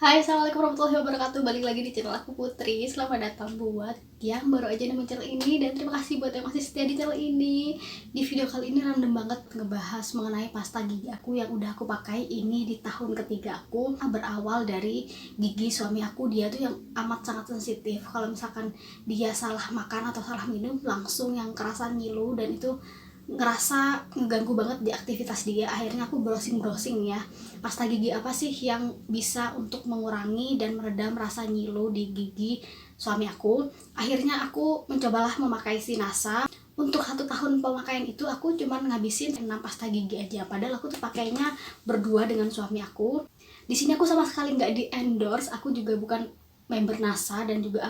Hai, assalamualaikum warahmatullahi wabarakatuh. Balik lagi di channel aku Putri. Selamat datang buat yang baru aja nemuin channel ini, dan terima kasih buat yang masih setia di channel ini. Di video kali ini random banget ngebahas mengenai pasta gigi aku yang udah aku pakai ini di tahun ketiga aku. Berawal dari gigi suami aku, dia tuh yang amat sangat sensitif. Kalau misalkan dia salah makan atau salah minum, langsung yang kerasa ngilu, dan itu ngerasa ngeganggu banget di aktivitas dia. Akhirnya aku browsing ya, pasta gigi apa sih yang bisa untuk mengurangi dan meredam rasa nyilu di gigi suami aku. Akhirnya aku mencobalah memakai Sinasa. Untuk 1 tahun pemakaian itu aku cuman ngabisin 6 pasta gigi aja, padahal aku tuh pakainya berdua dengan suami aku. Di sini aku sama sekali nggak di endorse, aku juga bukan member NASA, dan juga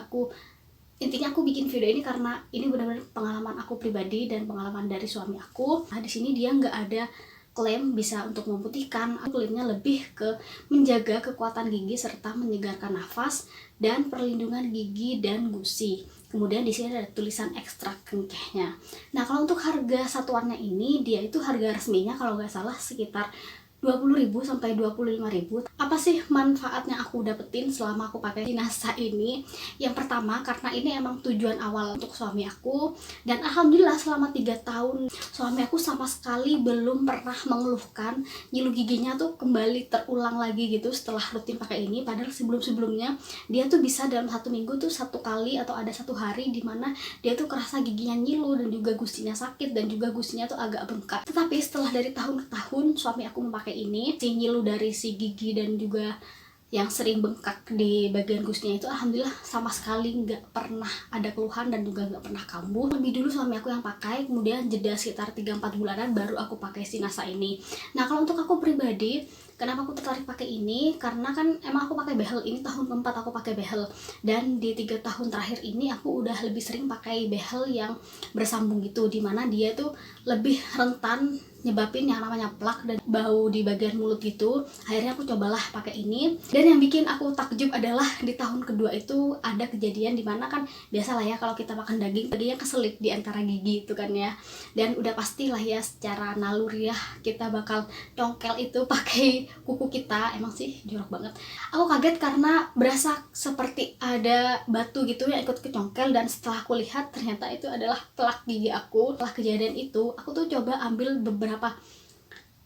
intinya aku bikin video ini karena ini benar-benar pengalaman aku pribadi dan pengalaman dari suami aku. Nah, di sini dia nggak ada klaim bisa untuk memutihkan. Klaimnya lebih ke menjaga kekuatan gigi serta menyegarkan nafas dan perlindungan gigi dan gusi. Kemudian di sini ada tulisan ekstrak cengkehnya. Nah, kalau untuk harga satuannya ini, dia itu harga resminya kalau nggak salah sekitar 20.000 sampai 25.000. Apa sih manfaatnya aku dapetin selama aku pakai Sinasa ini? Yang pertama, karena ini emang tujuan awal untuk suami aku, dan alhamdulillah selama 3 tahun suami aku sama sekali belum pernah mengeluhkan nyilu giginya tuh kembali terulang lagi gitu setelah rutin pakai ini. Padahal sebelum-sebelumnya dia tuh bisa dalam 1 minggu tuh 1 kali atau ada 1 hari dimana dia tuh kerasa giginya nyilu dan juga gusinya sakit dan juga gusinya tuh agak bengkak. Tetapi setelah dari tahun ke tahun suami aku memakai ini, si nyilu dari si gigi dan juga yang sering bengkak di bagian gusinya itu alhamdulillah sama sekali nggak pernah ada keluhan dan juga nggak pernah kambuh. Lebih dulu suami aku yang pakai, kemudian jeda sekitar 3-4 bulanan baru aku pakai Sinasa ini. Nah, kalau untuk aku pribadi, kenapa aku tertarik pakai ini? Karena kan emang aku pakai behel, ini tahun keempat aku pakai behel, dan di 3 tahun terakhir ini aku udah lebih sering pakai behel yang bersambung gitu, dimana dia tuh lebih rentan nyebabin yang namanya plak dan bau di bagian mulut gitu. Akhirnya aku cobalah pakai ini, dan yang bikin aku takjub adalah di tahun kedua itu ada kejadian dimana kan biasalah ya kalau kita makan daging, dagingnya keselip di antara gigi itu kan ya, dan udah pastilah ya secara naluriah kita bakal congkel itu pakai kuku kita. Emang sih jorok banget. Aku kaget karena berasa seperti ada batu gitu yang ikut kecongkel, dan setelah aku lihat ternyata itu adalah plak gigi aku. Setelah kejadian itu aku tuh coba ambil beberapa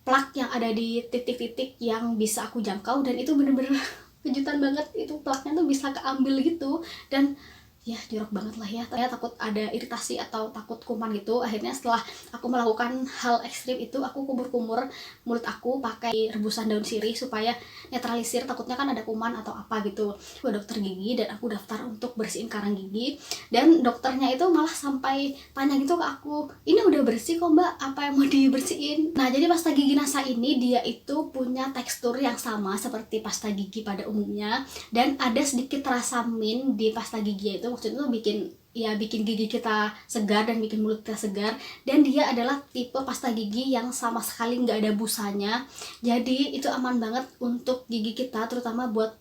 plak yang ada di titik-titik yang bisa aku jangkau, dan itu bener-bener kejutan banget, itu plaknya tuh bisa keambil gitu. Dan ya jorok banget lah ya, saya takut ada iritasi atau takut kuman gitu. Akhirnya setelah aku melakukan hal ekstrim itu, aku kumur-kumur mulut aku pakai rebusan daun sirih supaya netralisir, takutnya kan ada kuman atau apa gitu. Aku ke dokter gigi dan aku daftar untuk bersihin karang gigi, dan dokternya itu malah sampai tanya gitu ke aku, ini udah bersih kok mbak, apa yang mau dibersihin? Nah, jadi pasta gigi NASA ini dia itu punya tekstur yang sama seperti pasta gigi pada umumnya, dan ada sedikit rasa mint di pasta gigi itu. Maksudnya tuh bikin gigi kita segar dan bikin mulut kita segar. Dan dia adalah tipe pasta gigi yang sama sekali nggak ada busanya, jadi itu aman banget untuk gigi kita, terutama buat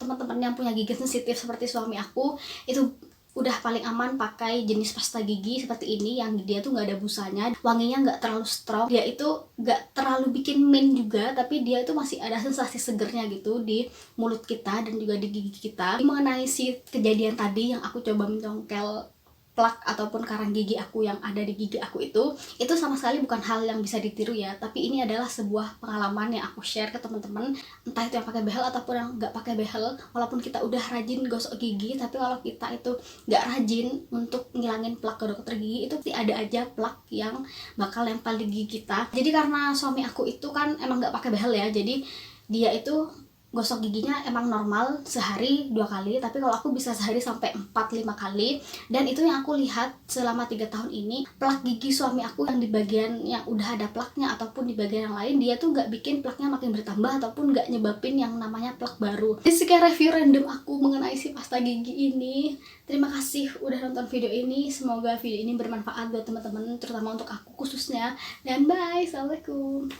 teman-teman yang punya gigi sensitif seperti suami aku. Itu udah paling aman pakai jenis pasta gigi seperti ini yang dia tuh nggak ada busanya, wanginya nggak terlalu strong, dia itu nggak terlalu bikin mint juga, tapi dia itu masih ada sensasi segernya gitu di mulut kita dan juga di gigi kita. Mengenai si kejadian tadi yang aku coba mencongkel plak ataupun karang gigi aku yang ada di gigi aku itu sama sekali bukan hal yang bisa ditiru ya, tapi ini adalah sebuah pengalaman yang aku share ke teman-teman, entah itu yang pakai behel ataupun yang nggak pakai behel. Walaupun kita udah rajin gosok gigi, tapi kalau kita itu nggak rajin untuk ngilangin plak ke dokter gigi, itu pasti ada aja plak yang bakal nempel di gigi kita. Jadi karena suami aku itu kan emang nggak pakai behel ya, jadi dia itu gosok giginya emang normal sehari 2 kali, tapi kalau aku bisa sehari sampai 4-5 kali. Dan itu yang aku lihat selama 3 tahun ini, plak gigi suami aku yang di bagian yang udah ada plaknya ataupun di bagian yang lain, dia tuh nggak bikin plaknya makin bertambah ataupun nggak nyebabin yang namanya plak baru. Jadi sekian review random aku mengenai si pasta gigi ini. Terima kasih udah nonton video ini, semoga video ini bermanfaat buat teman-teman, terutama untuk aku khususnya. Dan bye, assalamualaikum.